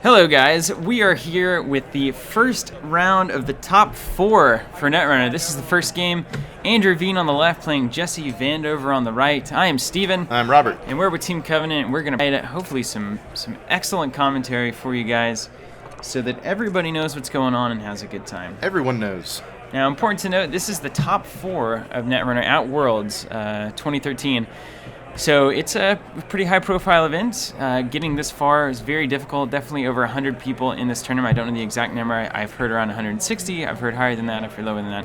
Hello guys, we are here with the first round of the top 4 for Netrunner. This is the first game. Andrew Veen on the left playing Jesse Vandover on the right. I am Steven. I'm Robert. And we're with Team Covenant, and we're going to provide hopefully some excellent commentary for you guys so that everybody knows what's going on and has a good time. Everyone knows. Now, important to note, this is the top 4 of Netrunner at Worlds 2013. So it's a pretty high-profile event. Getting this far is very difficult. Definitely over 100 people in this tournament. I don't know the exact number. I've heard around 160. I've heard higher than that. I've heard lower than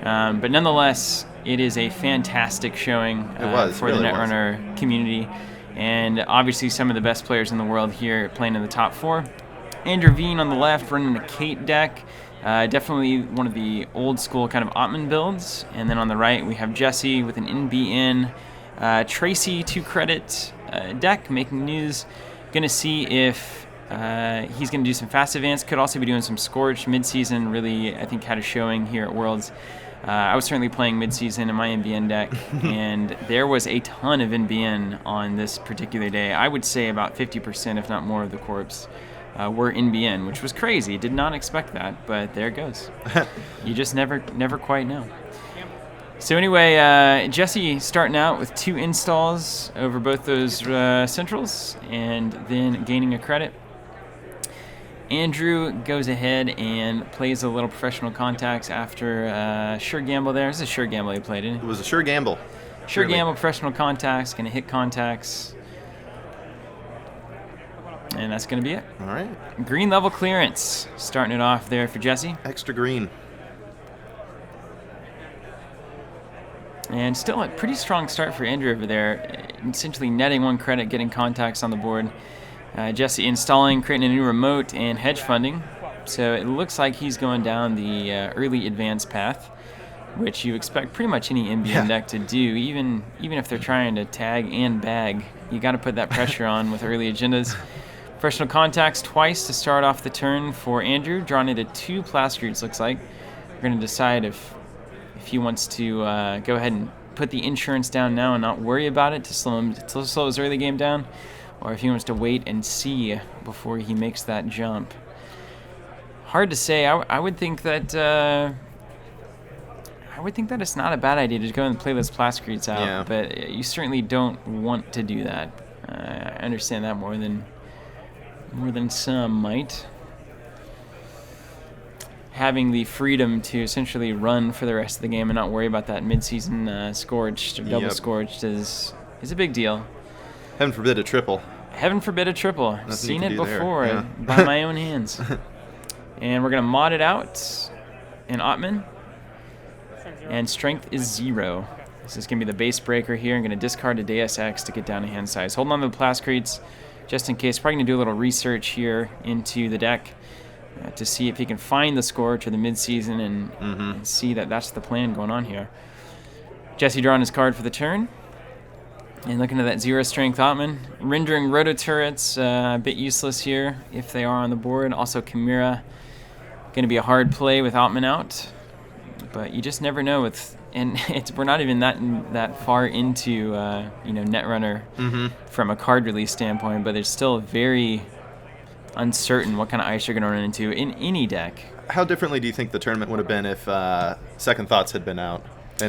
that. But nonetheless, it is a fantastic showing for the Netrunner community. And obviously some of the best players in the world here playing in the top 4. Andrew Veen on the left running a Kate deck. Definitely one of the old-school kind of Ottman builds. And then on the right, we have Jesse with an NBN. Tracy 2-credit deck making news. Gonna see if he's gonna do some fast advance. Could also be doing some Scorch mid-season. Really, I think had a showing here at Worlds. I was certainly playing mid-season in my NBN deck, and there was a ton of NBN on this particular day. I would say about 50%, if not more, of the corps were NBN, which was crazy. Did not expect that, but there it goes. You just never quite know. So anyway, Jesse starting out with 2 installs over both those centrals and then gaining a credit. Andrew goes ahead and plays a little professional contacts after a sure gamble there. This is a sure gamble he played, didn't it? It was a sure gamble. Sure gamble, professional contacts, going to hit contacts. And that's going to be it. All right. Green level clearance, starting it off there for Jesse. Extra green. And still a pretty strong start for Andrew over there, essentially netting 1 credit, getting contacts on the board. Jesse installing, creating a new remote, and hedge funding. So it looks like he's going down the early advance path, which you expect pretty much any NBN deck to do, even if they're trying to tag and bag. You got to put that pressure on with early agendas. Professional contacts twice to start off the turn for Andrew, drawn into 2 Plastroots, looks like. We're going to decide if he wants to go ahead and put the insurance down now and not worry about it to slow his early game down, or if he wants to wait and see before he makes that jump. Hard to say. I would think that it's not a bad idea to go and play those Plastroots out, but you certainly don't want to do that. I understand that more than some might. Having the freedom to essentially run for the rest of the game and not worry about that mid-season scorched or double scorched is a big deal. Heaven forbid a triple. Heaven forbid a triple. Nothing Seen it before yeah. by my own hands. And we're going to mod it out in Ottman. And strength is 0. This is going to be the base breaker here. I'm going to discard a Deus Ex to get down to hand size. Holding on to the Plastroots just in case. Probably going to do a little research here into the deck. To see if he can find the score to the mid-season and see that that's the plan going on here. Jesse drawing his card for the turn. And looking at that 0 strength Ottman. Rendering roto turrets a bit useless here if they are on the board. Also Chimera going to be a hard play with Ottman out. But you just never know we're not even that far into Netrunner from a card release standpoint, but it's still very uncertain what kind of ice you're going to run into in any deck. How differently do you think the tournament would have been if Second Thoughts had been out,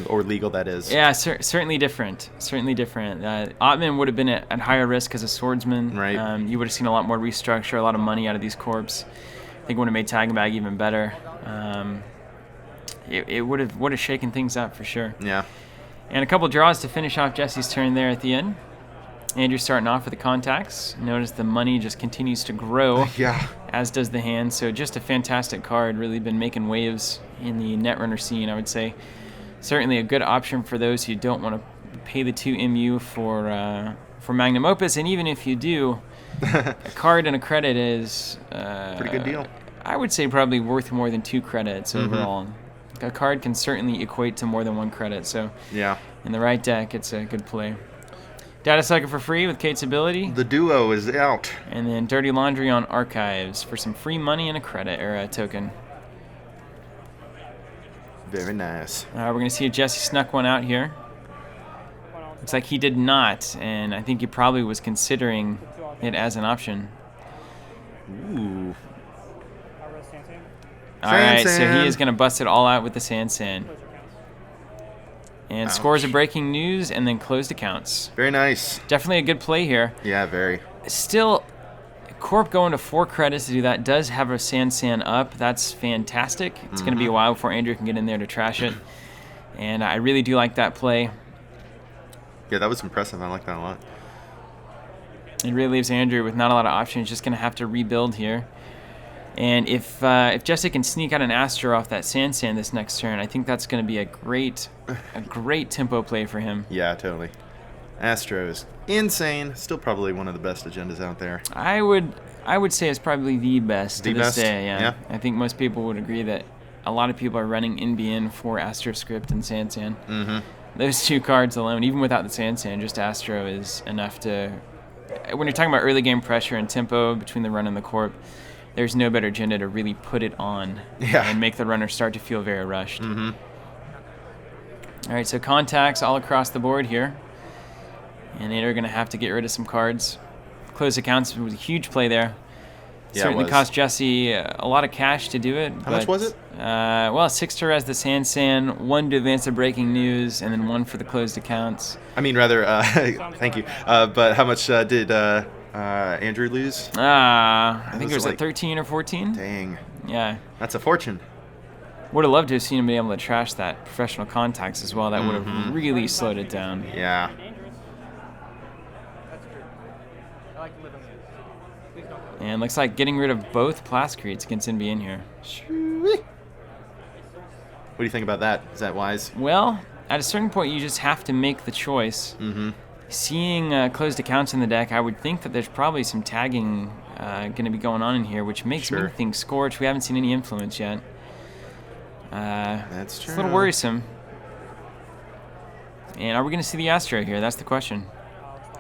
or legal, that is? Yeah, certainly different. Certainly different. Ottman would have been at higher risk as a swordsman. Right. You would have seen a lot more restructure, a lot of money out of these corps. I think it would have made tag and bag even better. It would have shaken things up for sure. Yeah. And a couple draws to finish off Jesse's turn there at the end. Andrew starting off with the contacts. Notice the money just continues to grow, as does the hand. So just a fantastic card. Really been making waves in the Netrunner scene, I would say. Certainly a good option for those who don't want to pay the 2 MU for Magnum Opus. And even if you do, a card and a credit is pretty good deal. I would say probably worth more than 2 credits overall. A card can certainly equate to more than 1 credit. So in the right deck, it's a good play. Data Cycle for free with Kate's ability. The duo is out. And then Dirty Laundry on Archives for some free money and a credit or a token. Very nice. We're going to see if Jesse snuck one out here. Looks like he did not, and I think he probably was considering it as an option. Ooh. All right, so Sand. he is going to bust it all out with the Sand. And Ouch. scores of breaking news and then closed accounts. Very nice. Definitely a good play here. Yeah, very. Still, Corp going to 4 credits to do that does have a Sand up. That's fantastic. It's going to be a while before Andrew can get in there to trash it. And I really do like that play. Yeah, that was impressive. I like that a lot. It really leaves Andrew with not a lot of options. Just going to have to rebuild here. And if Jesse can sneak out an Astro off that Sand this next turn, I think that's going to be a great tempo play for him. Yeah, totally. Astro is insane. Still probably one of the best agendas out there. I would say it's probably the best to this day. Yeah. I think most people would agree that a lot of people are running NBN for Astro Script and Sand. Mm-hmm. Those 2 cards alone, even without the Sand, just Astro is enough to. When you're talking about early game pressure and tempo between the run and the Corp, there's no better agenda to really put it on and make the runner start to feel very rushed. Mm-hmm. All right, so contacts all across the board here. And they're going to have to get rid of some cards. Close accounts was a huge play there. Yeah, Certainly cost Jesse a lot of cash to do it. How much was it? Well, 6 to res the Sand, 1 to advance the breaking news, and then 1 for the closed accounts. I mean, rather, thank you. But how much did Andrew lose? I think it was like at 13 or 14. Dang. Yeah. That's a fortune. Would have loved to have seen him be able to trash that professional contacts as well. That would have really slowed it down. Yeah. And looks like getting rid of both Plascretes against NBN here. What do you think about that? Is that wise? Well, at a certain point, you just have to make the choice. Mm-hmm. Seeing closed accounts in the deck, I would think that there's probably some tagging going to be going on in here, which makes me think Scorch. We haven't seen any influence yet. That's true. It's a little worrisome. And are we going to see the Astro here? That's the question.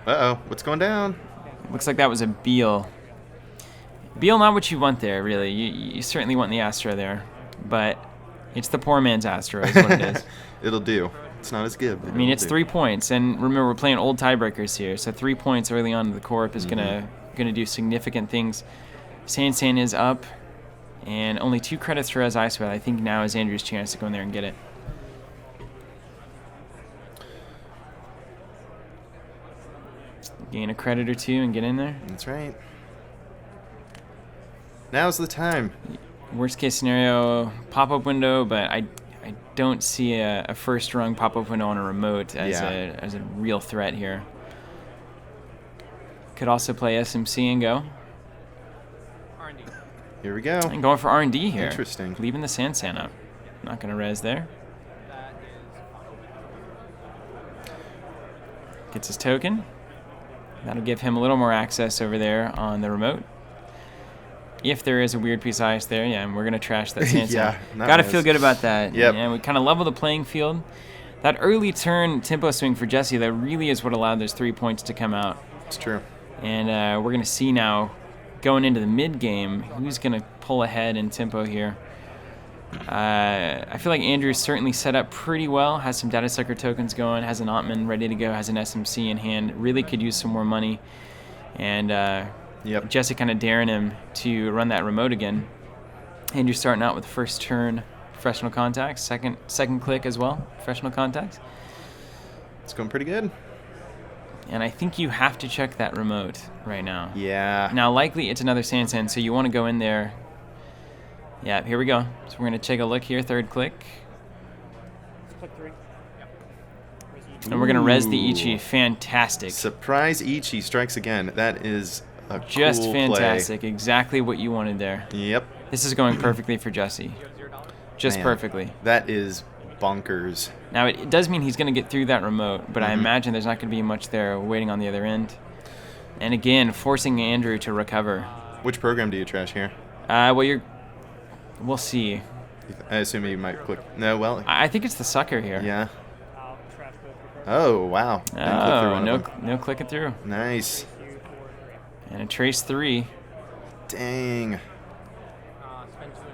Uh-oh. What's going down? Looks like that was a Beal. Beal, not what you want there, really. You certainly want the Astro there. But it's the poor man's Astro is what it is. It'll do. It's not as good. I mean, it's 3 points. And remember, we're playing old tiebreakers here. So 3 points early on to the Corp is gonna do significant things. Sand is up. And only 2 credits for Res Ice. I think now is Andrew's chance to go in there and get it. Gain a credit or 2 and get in there. That's right. Now's the time. Worst case scenario, pop-up window, but I don't see a first rung pop-up window on a remote as a real threat here. Could also play SMC and go. Here we go. And going for R&D here. Interesting. Leaving the Sand up. Not going to res there. Gets his token. That'll give him a little more access over there on the remote. If there is a weird piece of ice there, and we're going to trash that Sand. Got to feel good about that. Yep. And we kind of level the playing field. That early turn tempo swing for Jesse, that really is what allowed those 3 points to come out. It's true. And we're going to see now, going into the mid-game, who's going to pull ahead in tempo here. I feel like Andrew's certainly set up pretty well, has some data sucker tokens going, has an Ottman ready to go, has an SMC in hand, really could use some more money. And Jesse kind of daring him to run that remote again. Andrew's starting out with the first turn professional contacts, second click as well, professional contacts. It's going pretty good. And I think you have to check that remote right now. Yeah. Now, likely it's another Sand, so you want to go in there. Yeah, here we go. So we're going to take a look here, third click. Click 3. And we're going to res the Ichi. Fantastic. Surprise Ichi strikes again. That is a Just cool fantastic. play. Exactly what you wanted there. Yep. This is going perfectly for Jesse. Just perfectly. That is bonkers. Now, it does mean he's going to get through that remote, but I imagine there's not going to be much there waiting on the other end. And again, forcing Andrew to recover. Which program do you trash here? We'll see. I assume you might click. No, well. I think it's the sucker here. Yeah. Oh, wow. No clicking through. Nice. And a trace 3. Dang.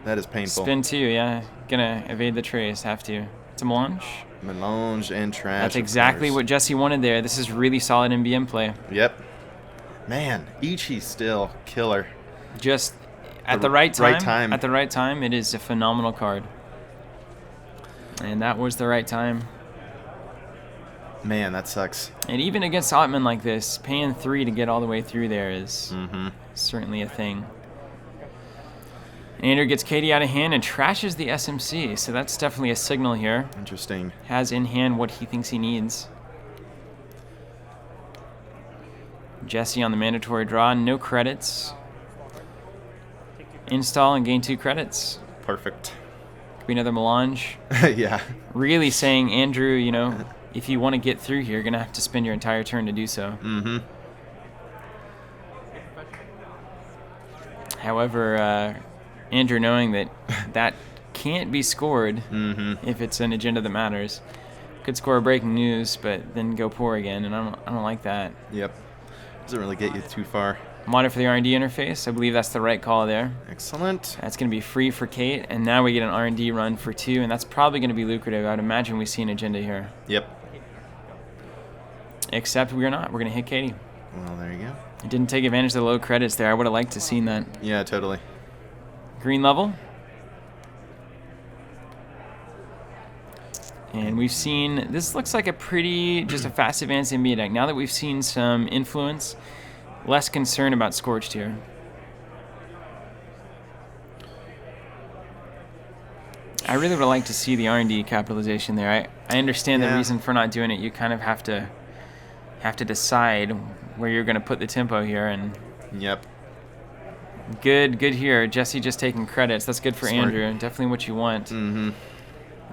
That is painful. Spin 2, yeah. Gonna evade the trace, have to. It's a melange. Melange and trash. That's exactly what Jesse wanted there. This is really solid NBM play. Yep. Man, Ichi's still killer. Just at the right time. Right time. At the right time, it is a phenomenal card. And that was the right time. Man, that sucks. And even against Ottman like this, paying 3 to get all the way through there is certainly a thing. Andrew gets Katie out of hand and trashes the SMC, so that's definitely a signal here. Interesting. Has in hand what he thinks he needs. Jesse on the mandatory draw, no credits. Install and gain 2 credits. Perfect. Could be another melange. Yeah. Really saying, Andrew, you know, if you want to get through here, you're going to have to spend your entire turn to do so. However, Andrew knowing that that can't be scored if it's an agenda that matters. Could score a breaking news, but then go poor again, and I don't like that. Yep. Doesn't really get you too far. Monitor for the R&D interface. I believe that's the right call there. Excellent. That's going to be free for Kate, and now we get an R&D run for 2, and that's probably going to be lucrative. I'd imagine we see an agenda here. Yep. Except we're not. We're going to hit Katie. Well, there you go. It didn't take advantage of the low credits there. I would have liked to seen that. Yeah, totally. Green level. And we've seen, this looks like a pretty, just a fast advance NBA deck. Now that we've seen some influence, less concern about Scorched here. I really would like to see the R&D capitalization there. I understand the reason for not doing it. You kind of have to decide where you're going to put the tempo here. And Yep. good here. Jesse just taking credits. That's good for Smart. Andrew. Definitely what you want.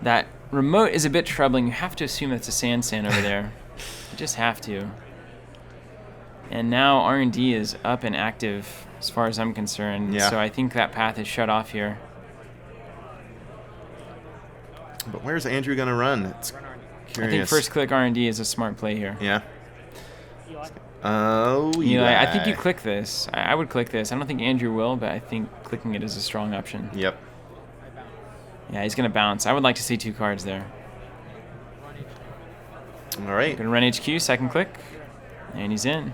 That remote is a bit troubling. You have to assume that's a sand over there. You just have to. And now R&D is up and active as far as I'm concerned. Yeah. So I think that path is shut off here. But where's Andrew going to run? It's curious. I think first click R&D is a smart play here. Yeah. Eli. Oh, Eli, I think you click this. I would click this. I don't think Andrew will, but I think clicking it is a strong option. Yep. Yeah, he's going to bounce. I would like to see 2 cards there. All right. Going to run HQ, second click, and he's in.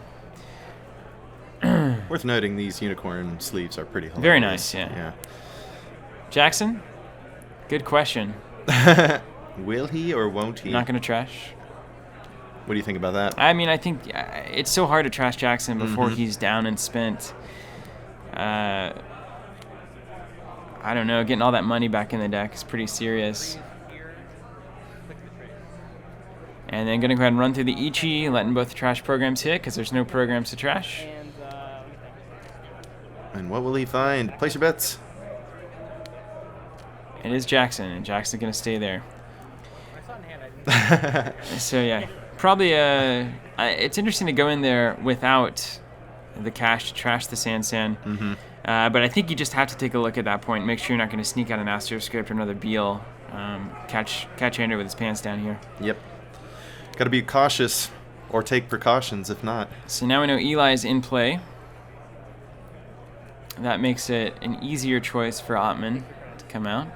Worth noting, these unicorn sleeves are pretty hilarious. Very nice, yeah. Jackson, good question. Yeah. Will he or won't he? Not going to trash. What do you think about that? I mean, I think it's so hard to trash Jackson before he's down and spent. I don't know. Getting all that money back in the deck is pretty serious. And then going to go ahead and run through the Ichi, letting both trash programs hit because there's no programs to trash. And what will he find? Place your bets. It is Jackson, and Jackson's going to stay there. So, yeah. Probably it's interesting to go in there without the cash to trash the Sand. But I think you just have to take a look at that point. Make sure you're not going to sneak out an Astro Script or another Beal. Catch Andrew with his pants down here. Yep. Got to be cautious or take precautions if not. So now we know Eli's in play. That makes it an easier choice for Ottman to come out.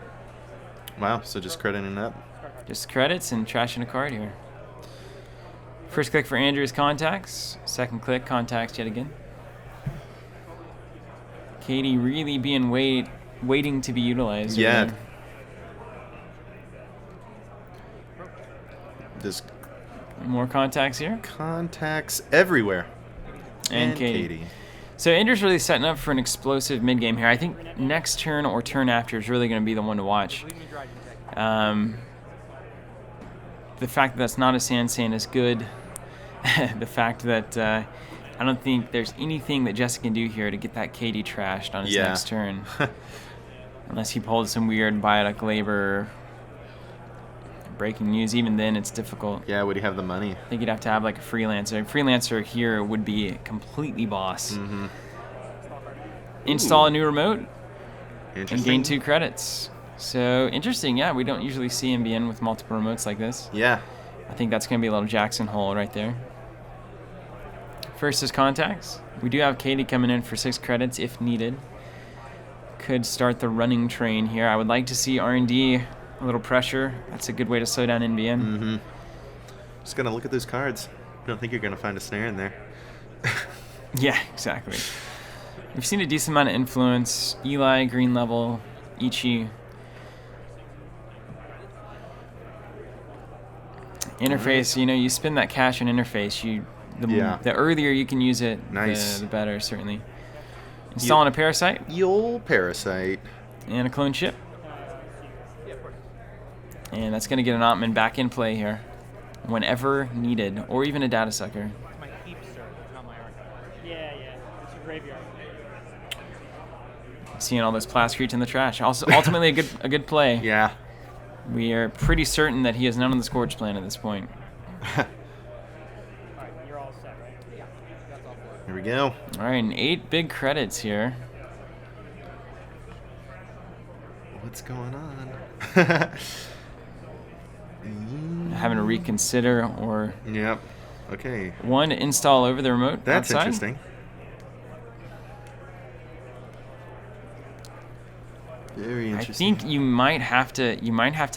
Wow, so just crediting up. Just credits and trashing a card here. First click for Andrew's contacts. Second click, contacts yet again. Katie really being waiting to be utilized. Yeah. Again. Just More contacts here. contacts everywhere. And Katie. So Andrew's really setting up for an explosive mid-game here. I think next turn or turn after is really going to be the one to watch. The fact that that's not a Sand is good. The fact that I don't think there's anything that Jesse can do here to get that Katie trashed on his next turn. Unless he pulled some weird Biotic Labor breaking news. Even then, it's difficult. Yeah, would he have the money? I think you'd have to have like a Freelancer. Freelancer here would be completely boss. Install a new remote and gain 2 credits. So interesting, yeah. We don't usually see NBN with multiple remotes like this. Yeah. I think that's going to be a little Jackson hole right there. First is contacts. We do have Katie coming in for 6 credits if needed. Could start the running train here. I would like to see R&D, a little pressure. That's a good way to slow down NBN. Just gonna look at those cards. I don't think you're gonna find a snare in there. Yeah, exactly. We've seen a decent amount of influence. Eli, green level, Ichi. Interface, you know, you spend that cash on interface. The earlier you can use it, Nice. the better, certainly. Installing a parasite Yule Parasite. and a clone ship. And that's going to get an Ottoman back in play here whenever needed, or even a data sucker. My keep, sir, not my archive. Yeah. It's a graveyard. Seeing all those Plascreech in the trash. Also, ultimately a good play. Yeah. We are pretty certain that he has none on the Scourge plan at this point. Alright, you're all set, right? Yeah. Here we go. All right, and 8 big credits here. What's going on? Having to reconsider or Yep. Okay. one to install over the remote. That's outside. interesting. Very I interesting. think you might have to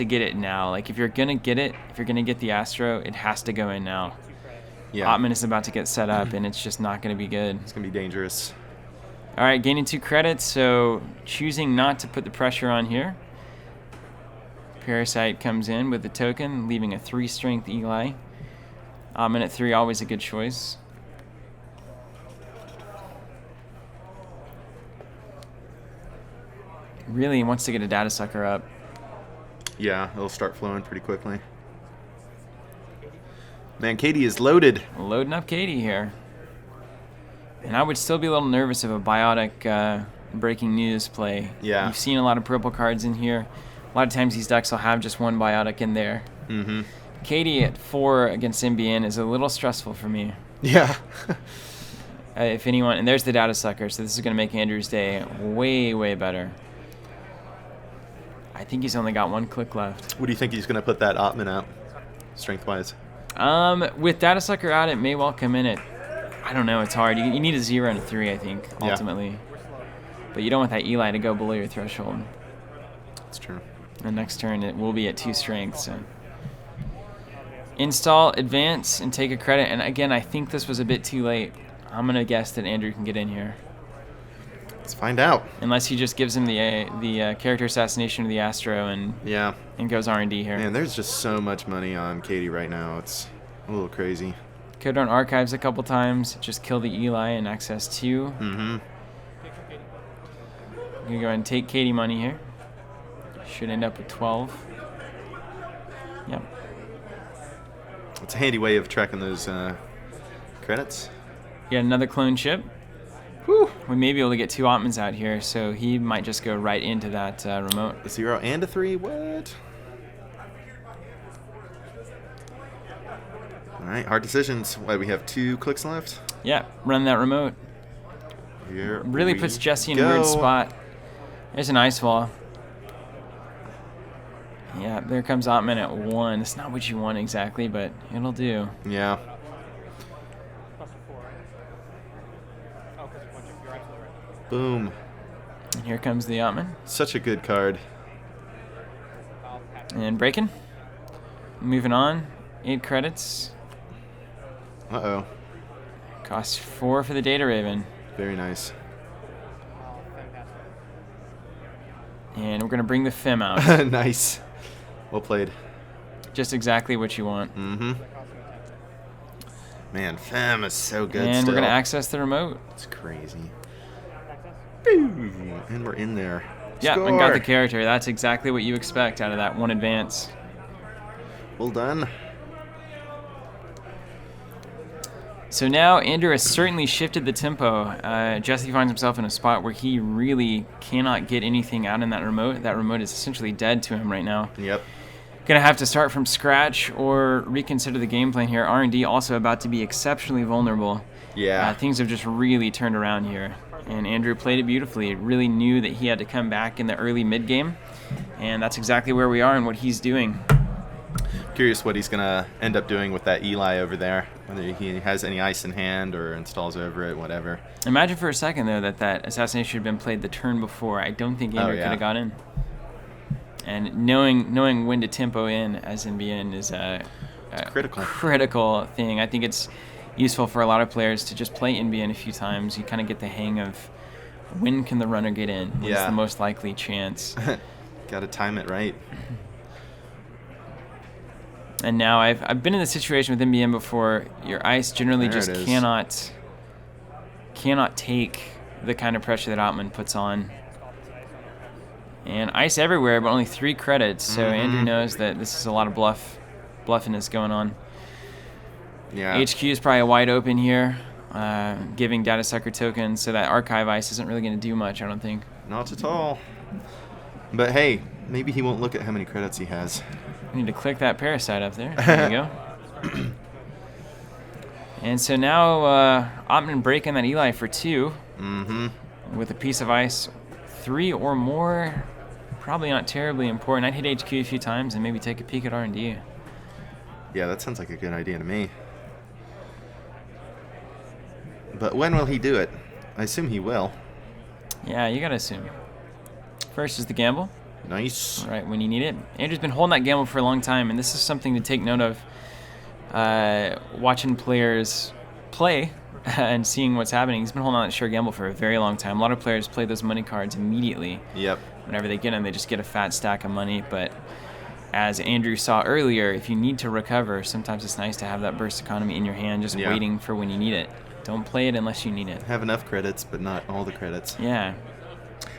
get it now. Like if you're gonna get the Astro, it has to go in now. Yeah. Ottman is about to get set up, and it's just not gonna be good. It's gonna be dangerous. All right, gaining 2 credits, so choosing not to put the pressure on here. Parasite comes in with the token, leaving a 3 strength Eli. Ottman at 3, always a good choice. Really wants to get a data sucker up. Yeah, it'll start flowing pretty quickly. Man, Katie is loaded. Loading up Katie here. And I would still be a little nervous of a biotic breaking news play. Yeah. You've seen a lot of purple cards in here. A lot of times these decks will have just one biotic in there. Mm-hmm. Katie at 4 against MBN is a little stressful for me. Yeah. If anyone, and there's the data sucker, so this is going to make Andrew's day way, way better. I think he's only got 1 click left. What do you think he's gonna put that Ottman out, strength-wise? With data sucker out, it may well come in at, I don't know, it's hard. You need a 0 and a 3, I think, Yeah. ultimately. But you don't want that Eli to go below your threshold. That's true. The next turn it will be at 2 strength, so. Install, advance, and take a credit. And again, I think this was a bit too late. I'm gonna guess that Andrew can get in here. Let's find out. Unless he just gives him the character assassination of the Astro and Yeah. goes R&D here. Man, there's just so much money on Katie right now. It's a little crazy. Could run archives a couple times, just kill the Eli and access 2. Mm-hmm. I'm gonna go ahead and take Katie money here. Should end up with 12. Yep. It's a handy way of tracking those credits. Got another clone ship. Whew. We may be able to get 2 Ottmans out here, so he might just go right into that remote. A 0 and a 3. What? All right, hard decisions. Why, we have 2 clicks left? Yeah, run that remote. Here Really we puts Jesse in a go. weird spot. There's an ice wall. Yeah, there comes Ottman at 1. It's not what you want exactly, but it'll do. Yeah. Plus 4, right? Oh, because you're absolutely right. Boom. And here comes the Ottman. Such a good card. I'll pass. And breaking. Moving on. 8 credits. Uh-oh. Costs 4 for the Data Raven. Very nice. Fantastic. And we're going to bring the Fem out. Nice. Well played. Just exactly what you want. Mm-hmm. Man, Fem is so good And still. we're going to access the remote. It's crazy. Access? Boom. And we're in there. Yeah, Score. and got the character. That's exactly what you expect out of that 1 advance. Well done. So now Andrew has certainly shifted the tempo. Jesse finds himself in a spot where he really cannot get anything out in that remote. That remote is essentially dead to him right now. Yep. Gonna have to start from scratch or reconsider the game plan here. R&D also about to be exceptionally vulnerable. Yeah. Things have just really turned around here. And Andrew played it beautifully. Really knew that he had to come back in the early mid-game. And that's exactly where we are and what he's doing. Curious what he's going to end up doing with that Eli over there. Whether he has any ice in hand or installs over it, whatever. Imagine for a second, though, that assassination had been played the turn before. I don't think Andrew yeah. could have got in. And knowing when to tempo in as NBN is a critical thing. I think it's useful for a lot of players to just play NBN a few times. You kind of get the hang of When can the runner get in? What's Yeah. the most likely chance? Got to time it right. And now I've been in this situation with NBN before. Your ice generally There just it is. cannot take the kind of pressure that Ottman puts on. And ice everywhere, but only 3 credits. So Andrew knows that this is a lot of bluffiness going on. Yeah. HQ is probably wide open here, giving data sucker tokens, so that archive ice isn't really going to do much, I don't think. Not at all. But hey, maybe he won't look at how many credits he has. I need to click that parasite up there. There you go. And so now Ottman breaking that Eli for 2 with a piece of ice. 3 or more, probably not terribly important. I'd hit HQ a few times and maybe take a peek at R&D. Yeah, that sounds like a good idea to me. But when will he do it? I assume he will. Yeah, you gotta assume. First is the gamble. Nice. Right when you need it. Andrew's been holding that gamble for a long time, and this is something to take note of. Watching players play and seeing what's happening. He's been holding on that sure gamble for a very long time. A lot of players play those money cards immediately. Yep. Whenever they get them, they just get a fat stack of money. But as Andrew saw earlier, if you need to recover, sometimes it's nice to have that burst economy in your hand, just waiting for when you need it. Don't play it unless you need it. Have enough credits, but not all the credits. Yeah.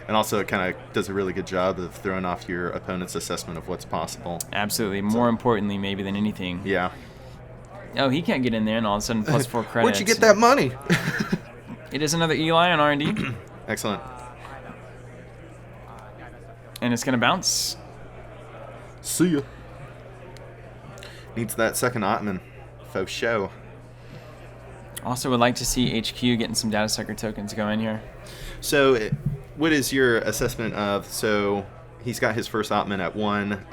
And also, it kind of does a really good job of throwing off your opponent's assessment of what's possible. Absolutely. More importantly, maybe than anything. Yeah. Oh, he can't get in there, and all of a sudden, plus 4 credits. Where'd you get that money? It is another Eli on R&D. Excellent. And it's going to bounce. See ya. Needs that second Ottman. Faux show. Also would like to see HQ getting some data sucker tokens going here. So, what is your assessment of, so he's got his first Ottman at 1,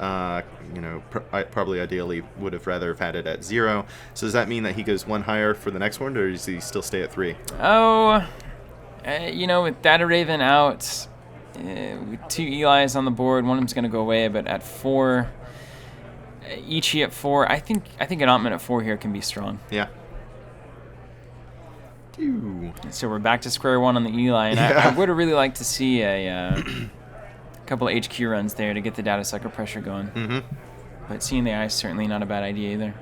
probably ideally would have rather have had it at 0. So does that mean that he goes 1 higher for the next one, or does he still stay at 3? Oh, with Data Raven out, with 2 Eli's on the board, one of them's going to go away, but at 4, Ichi at 4, I think an Ottman at 4 here can be strong. Yeah. Ew. So we're back to square one on the Eli, and I would have really liked to see a couple of HQ runs there to get the data sucker pressure going. Mm-hmm. But seeing the ice certainly not a bad idea either.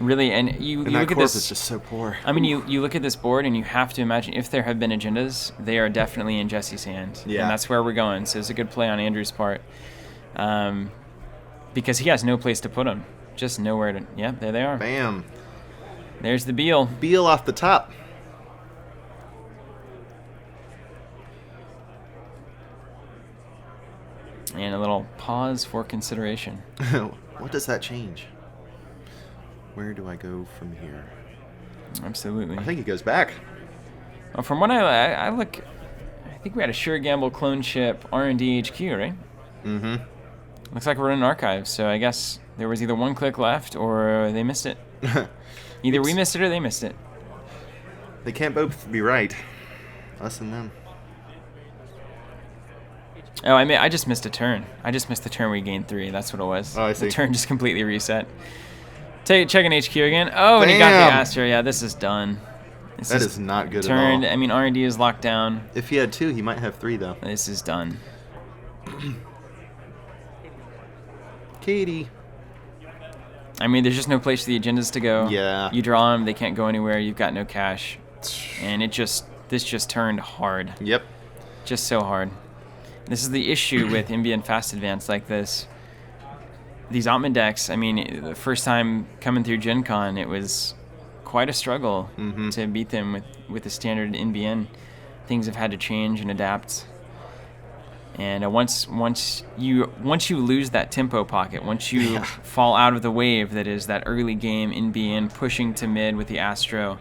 Really, and you And look that at corp this. is just so poor. I mean, you look at this board and you have to imagine if there have been agendas, they are definitely in Jesse's hand. Yeah. And that's where we're going. So it's a good play on Andrew's part. Because he has no place to put them. Just nowhere to. Yeah, there they are. Bam. There's the Beal. Beal off the top. And a little pause for consideration. What does that change? Where do I go from here? Absolutely. I think he goes back. Well, from what I look, I think we had a sure gamble clone ship R&D HQ, right? Mm-hmm. Looks like we're in archives, so I guess there was either 1 click left or they missed it. Either we missed it or they missed it. They can't both be right. Us and them. Oh, I just missed a turn. I just missed the turn where we gained 3. That's what it was. Oh, I see. The turn just completely reset. Checking HQ again. Oh, and he got the Astro. Yeah, this is done. That is not good turned. at all. I mean, R&D is locked down. If he had 2, he might have 3, though. This is done. Katie. I mean, there's just no place for the agendas to go. Yeah. You draw them, they can't go anywhere. You've got no cash. And this just turned hard. Yep. Just so hard. This is the issue with NBN Fast Advance like this. These Ottman decks, I mean, the first time coming through Gen Con, it was quite a struggle to beat them with the standard NBN. Things have had to change and adapt. And once you lose that tempo pocket, once you fall out of the wave that is that early game NBN pushing to mid with the Astro,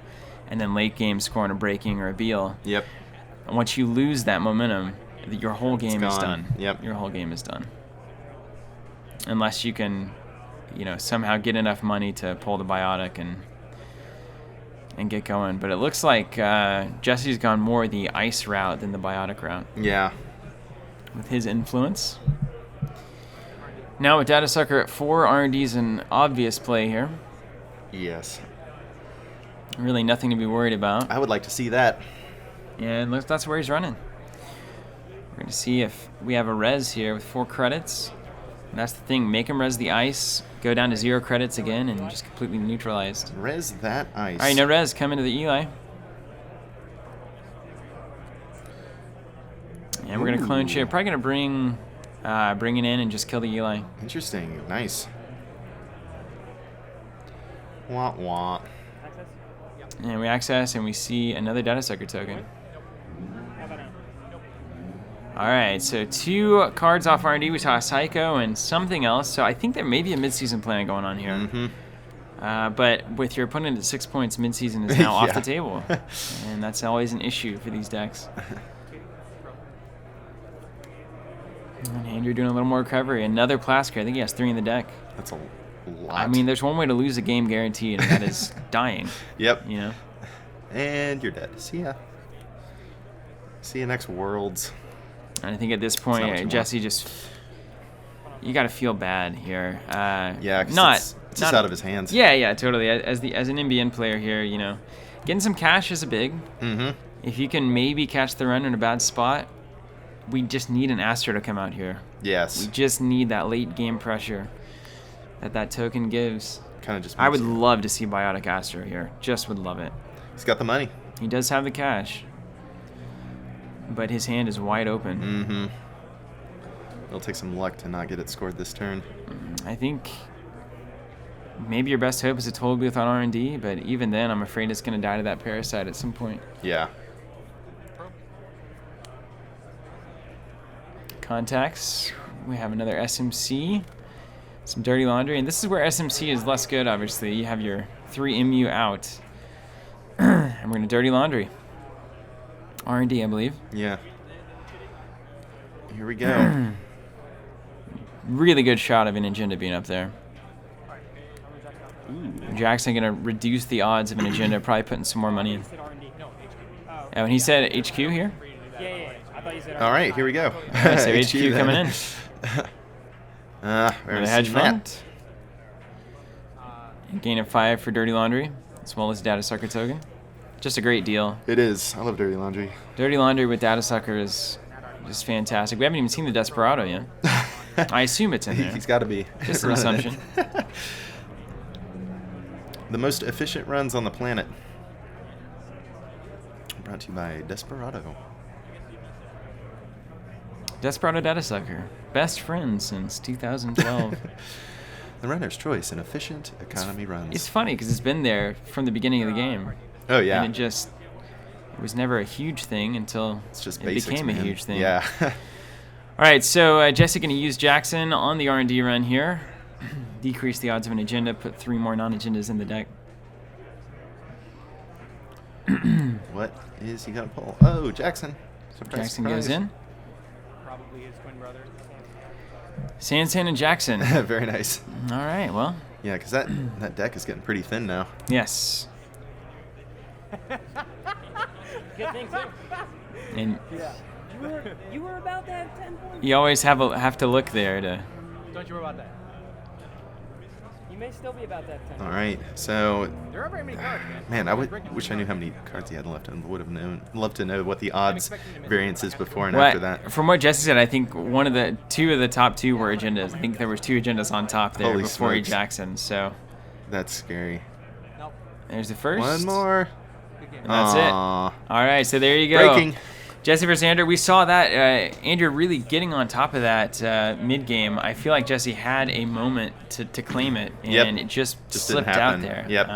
and then late game scoring a breaking or a Beal. Yep. Once you lose that momentum, your whole game is done. Yep. Your whole game is done. Unless you can, somehow get enough money to pull the biotic and get going. But it looks like Jesse's gone more the ice route than the biotic route. Yeah. With his influence. Now with Data Sucker at 4, R&D's an obvious play here. Yes. Really nothing to be worried about. I would like to see that. And that's where he's running. We're going to see if we have a res here with 4 credits. And that's the thing. Make him res the ice, go down to 0 credits again, and just completely neutralized. Res that ice. All right, no res. Come into the Eli. And we're going to clone ship. Probably going to bring it in and just kill the Eli. Interesting. Nice. Wah wah. And we access and we see another data sucker token. All right, so 2 cards off R&D. We saw a Psycho and something else. So I think there may be a mid-season plan going on here. Mm-hmm. But with your opponent at 6 points, mid-season is now off Yeah. the table. And that's always an issue for these decks. And Andrew doing a little more recovery. Another Plasker. I think he has 3 in the deck. That's a lot. I mean, there's one way to lose a game guaranteed, and that is dying. Yep. You know? And you're dead. See ya. See you next Worlds. And I think at this not what you point, want. Jesse just... You got to feel bad here. Yeah, 'cause not it's just out of his hands. Yeah, totally. As an NBN player here, you know, getting some cash is a big. Mm-hmm. If you can maybe catch the run in a bad spot, we just need an Astro to come out here. Yes. We just need that late game pressure that token gives. Kind of just. I would makes it- love to see Biotic Astro here. Just would love it. He's got the money. He does have the cash, but his hand is wide open. Mm-hmm. It'll take some luck to not get it scored this turn. I think maybe your best hope is a Toll Booth on R&D, but even then, I'm afraid it's going to die to that Parasite at some point. Yeah. Contacts. We have another SMC. Some Dirty Laundry. And this is where SMC is less good, obviously. You have your 3 MU out. And we're going to Dirty Laundry. R&D, I believe. Yeah. Here we go. Really good shot of an agenda being up there. Jackson going to reduce the odds of an agenda, probably putting some more money in. Oh, and he said HQ here? Yeah. I thought you said All right, here we go. Okay, so HQ coming in. We With already a hedge seen fund. that. And gain of 5 for Dirty Laundry, as well as Data Sucker token. Just a great deal. It is. I love Dirty Laundry. Dirty Laundry with Data Sucker is just fantastic. We haven't even seen the Desperado yet. I assume it's in there. He's got to be. Just an running it. assumption. The most efficient runs on the planet. Brought to you by Desperado. Desperado Data Sucker. Best friend since 2012. The runner's choice in efficient economy runs. It's funny because it's been there from the beginning of the game. Oh, yeah. And it was never a huge thing until It's just it basics, became man. a huge thing. Yeah. All right, so Jesse going to use Jackson on the R&D run here. Decrease the odds of an agenda, put 3 more non-agendas in the deck. What is he going to pull? Oh, Jackson. Surprise, Jackson surprise. goes in. Probably his twin brother. Sansan and Jackson. Very nice. All right, well, Yeah, because that deck is getting pretty thin now. yes. Good thing too. And You were about to have 10 points. you always have to look there to... Don't you worry about that. You may still be about that 10. All right, so There aren't very many cards, man. man, wish I knew how many cards he had left and would have loved to know what the odds expecting to miss variances before and What- after that. From what Jesse said, I think two of the top 2 were agendas. I think there was 2 agendas on top there Holy before smokes. Jackson. So That's scary. Nope. there's the first. One more. Good game. And that's it. Aw. All right, so there you go. Breaking. Jesse versus Andrew. We saw that. Andrew really getting on top of that mid-game. I feel like Jesse had a moment to claim it, and Yep. it just Just slipped didn't out happen. there. Yep.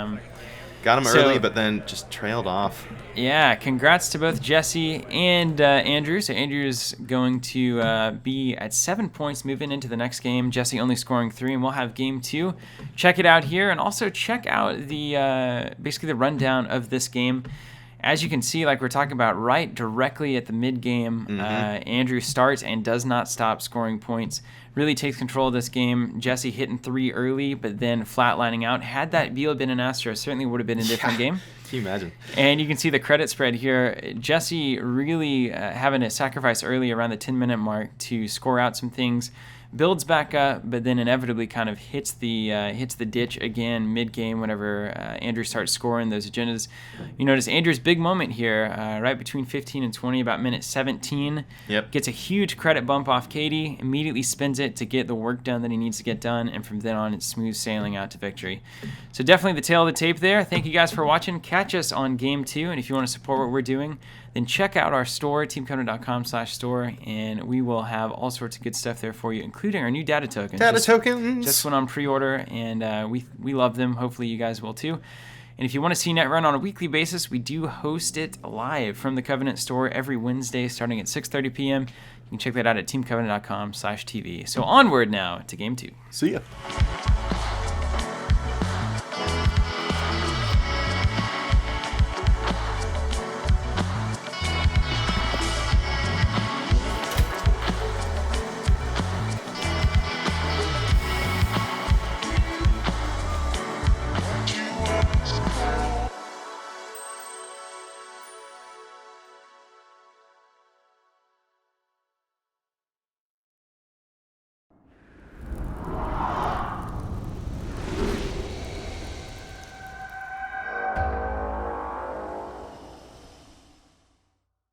Got him so- early, but then just trailed off. Yeah, congrats to both Jesse and Andrew. So Andrew's going to be at 7 points moving into the next game. Jesse only scoring 3, and we'll have game 2. Check it out here, and also check out the basically the rundown of this game. As you can see, like we're talking about, right directly at the mid-game, Andrew starts and does not stop scoring points. Really takes control of this game. Jesse hitting 3 early, but then flatlining out. Had that Vila been an Astro, certainly would have been a different game. Can you imagine? And you can see the credit spread here. Jesse really having to sacrifice early around the 10-minute mark to score out some things. builds back up, but then inevitably kind of hits the ditch again mid-game whenever Andrew starts scoring those agendas. You notice Andrew's big moment here, right between 15 and 20, about minute 17. Yep. Gets a huge credit bump off Katie, immediately spins it to get the work done that he needs to get done, and from then on, it's smooth sailing out to victory. So definitely the tail of the tape there. Thank you guys for watching. Catch us on Game 2, and if you want to support what we're doing, then check out our store, teamcovenant.com/store, and we will have all sorts of good stuff there for you, including our new data tokens. Tokens. Just went on pre-order, and we love them. Hopefully you guys will too. And if you want to see Netrun on a weekly basis, we do host it live from the Covenant store every Wednesday starting at 6:30 p.m. You can check that out at teamcovenant.com/TV. So onward now to Game 2. See ya.